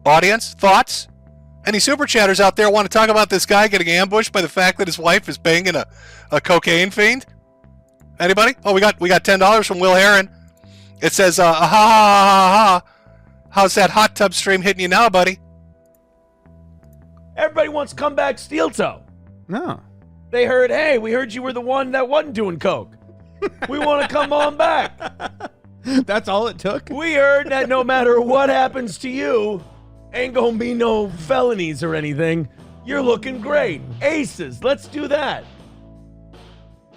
Audience, thoughts? Any super chatters out there want to talk about this guy getting ambushed by the fact that his wife is banging a cocaine fiend? Anybody? Oh, we got $10 from Will Heron. It says, ha ha ha ha. How's that hot tub stream hitting you now, buddy? Everybody wants comeback steel toe. No. They heard, hey, we heard you were the one that wasn't doing coke. We want to come on back. That's all it took? We heard that no matter what happens to you, ain't gonna be no felonies or anything. You're looking great. Aces, let's do that.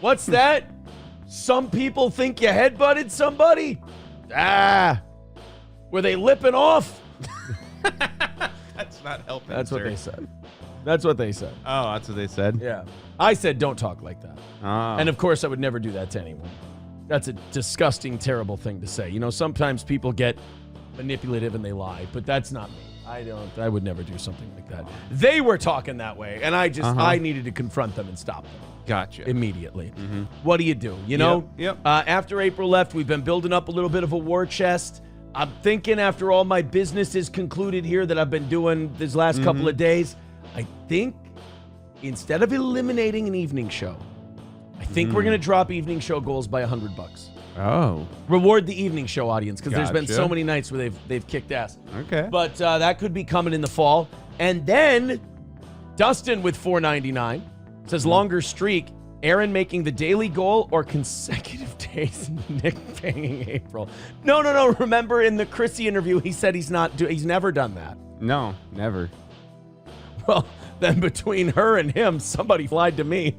What's that? Some people think you headbutted somebody? Were they lipping off? That's not helping. That's what they said. That's what they said. Oh, that's what they said? Yeah. I said don't talk like that. Oh. And of course I would never do that to anyone. That's a disgusting, terrible thing to say. You know, sometimes people get manipulative and they lie, but that's not me. I would never do something like that. They were talking that way, and I needed to confront them and stop them. Gotcha. Immediately. Mm-hmm. What do you do? You know? Yep. After April left, we've been building up a little bit of a war chest. I'm thinking after all my business is concluded here that I've been doing this last couple of days, I think instead of eliminating an evening show, I think we're going to drop evening show goals by $100. Oh. Reward the evening show audience, because there's been Gotcha. so many nights where they've kicked ass. Okay. But that could be coming in the fall. And then Dustin with $4.99 says longer streak. Aaron making the daily goal or consecutive days. Nick banging April. No. Remember in the Chrissie interview, he said he's never done that. No, never. Well, then between her and him, somebody lied to me.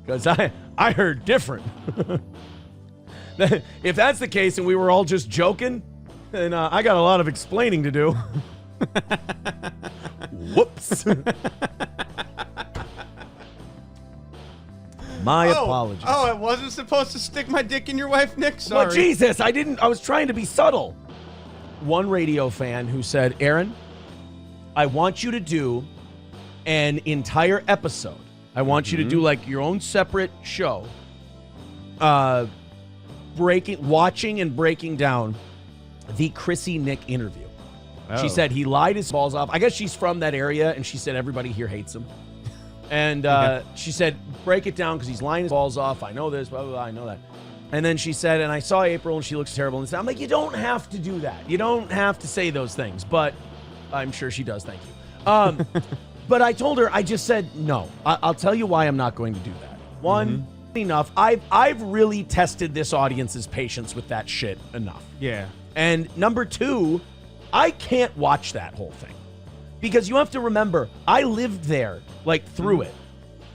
Because I heard different. If that's the case and we were all just joking, then I got a lot of explaining to do. Whoops. My apologies. Oh, I wasn't supposed to stick my dick in your wife, Nick? Sorry. Well, Jesus, I was trying to be subtle. One radio fan who said, Aaron, I want you to do an entire episode. I want you to do like your own separate show. Watching and breaking down the Chrissie Nick interview. Oh. She said he lied his balls off. I guess she's from that area, and she said everybody here hates him. And she said, break it down because he's lying his balls off. I know this, blah, blah, blah, I know that. And then she said, and I saw April and she looks terrible. And I'm like, you don't have to do that. You don't have to say those things. But I'm sure she does. Thank you. But I told her, I just said, no. I'll tell you why I'm not going to do that. One, enough. I've really tested this audience's patience with that shit enough. Yeah. And number two, I can't watch that whole thing. Because you have to remember, I lived there, like through it,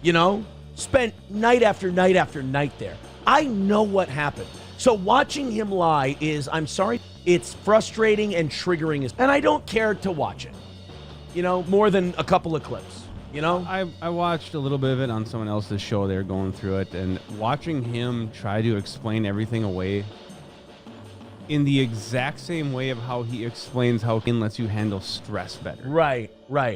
you know? Spent night after night after night there. I know what happened. So watching him lie is, I'm sorry, it's frustrating and triggering. And I don't care to watch it, you know, more than a couple of clips, you know? I watched a little bit of it on someone else's show. They were going through it, and watching him try to explain everything away in the exact same way of how he explains how he lets you handle stress better. Right.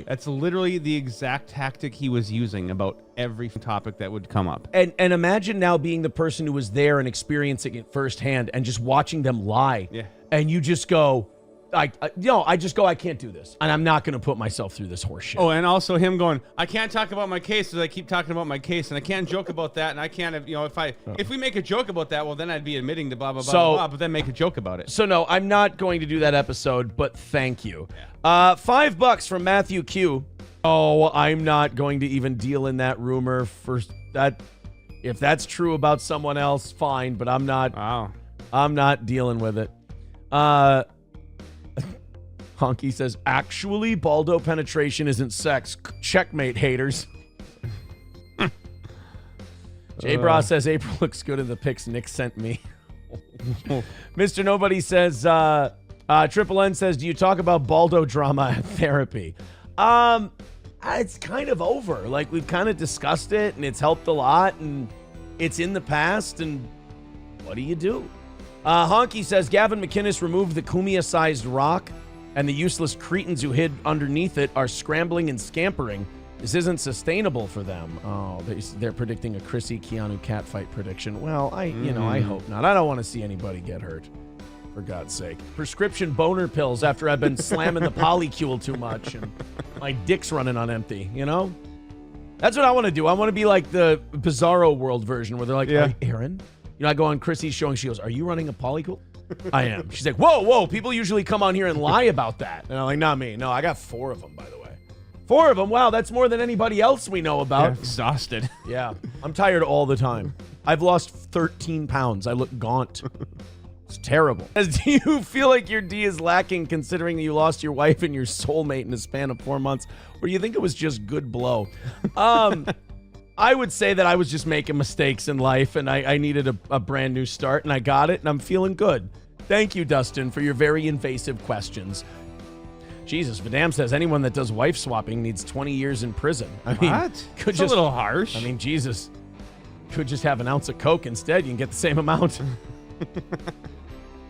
That's literally the exact tactic he was using about every topic that would come up. And imagine now being the person who was there and experiencing it firsthand and just watching them lie. Yeah. And you just go, I can't do this. And I'm not going to put myself through this horse shit. Oh, and also him going, I can't talk about my case because I keep talking about my case, and I can't joke about that, and I can't, you know, if we make a joke about that, well, then I'd be admitting to blah, blah, blah, blah, but then make a joke about it. So no, I'm not going to do that episode, but thank you. Yeah. $5 from Matthew Q. Oh, I'm not going to even deal in that rumor for that. If that's true about someone else, fine, but I'm not. Wow. I'm not dealing with it. Honky says, actually, Baldo penetration isn't sex. Checkmate, haters. J-Bra says, April looks good in the pics Nick sent me. Mr. Nobody says, Triple N says, do you talk about Baldo drama at therapy? It's kind of over. Like, we've kind of discussed it, and it's helped a lot, and it's in the past, and what do you do? Honky says, Gavin McInnes removed the Kumia-sized rock, and the useless cretins who hid underneath it are scrambling and scampering. This isn't sustainable for them. Oh, they're predicting a Chrissie Keanu catfight prediction. Well, I hope not. I don't want to see anybody get hurt. for God's sake. Prescription boner pills after I've been slamming the polycule too much and my dick's running on empty, you know? That's what I want to do. I want to be like the Bizarro World version where they're like, Yeah. Aaron? You know, I go on Chrissy's show and she goes, are you running a polycule? I am. She's like, whoa, people usually come on here and lie about that. And I'm like, not me. No, I got 4 of them, by the way. 4 of them? Wow, that's more than anybody else we know about. Exhausted. Yeah, I'm tired all the time. I've lost 13 pounds. I look gaunt. It's terrible. Do you feel like your D is lacking considering you lost your wife and your soulmate in a span of 4 months? Or do you think it was just good blow? I would say that I was just making mistakes in life and I needed a brand new start and I got it and I'm feeling good. Thank you, Dustin, for your very invasive questions. Jesus, Vidam says anyone that does wife swapping needs 20 years in prison. I mean, What? could It's just a little harsh. I mean, Jesus, could just have an ounce of Coke instead. You can get the same amount.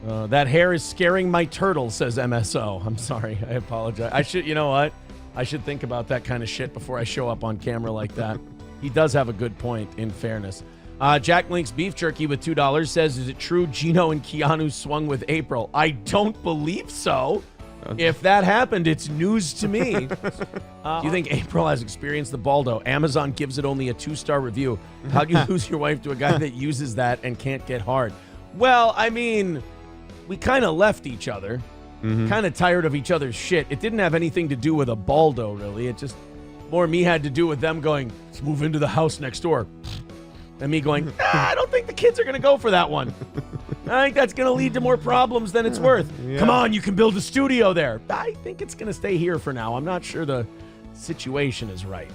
That hair is scaring my turtle, says MSO. I'm sorry. I apologize. I should, you know what? I should think about that kind of shit before I show up on camera like that. He does have a good point, in fairness. Jack Link's Beef Jerky with $2 says, is it true Gino and Keanu swung with April? I don't believe so. If that happened, it's news to me. Do you think April has experienced the Baldo? Amazon gives it only a 2-star review. How do you lose your wife to a guy that uses that and can't get hard? Well, I mean, we kind of left each other. Kind of tired of each other's shit. It didn't have anything to do with a Baldo, really. It just more me had to do with them going, let's move into the house next door. And me going, I don't think the kids are going to go for that one. I think that's going to lead to more problems than it's worth. Yeah. Come on, you can build a studio there. I think it's going to stay here for now. I'm not sure the situation is right.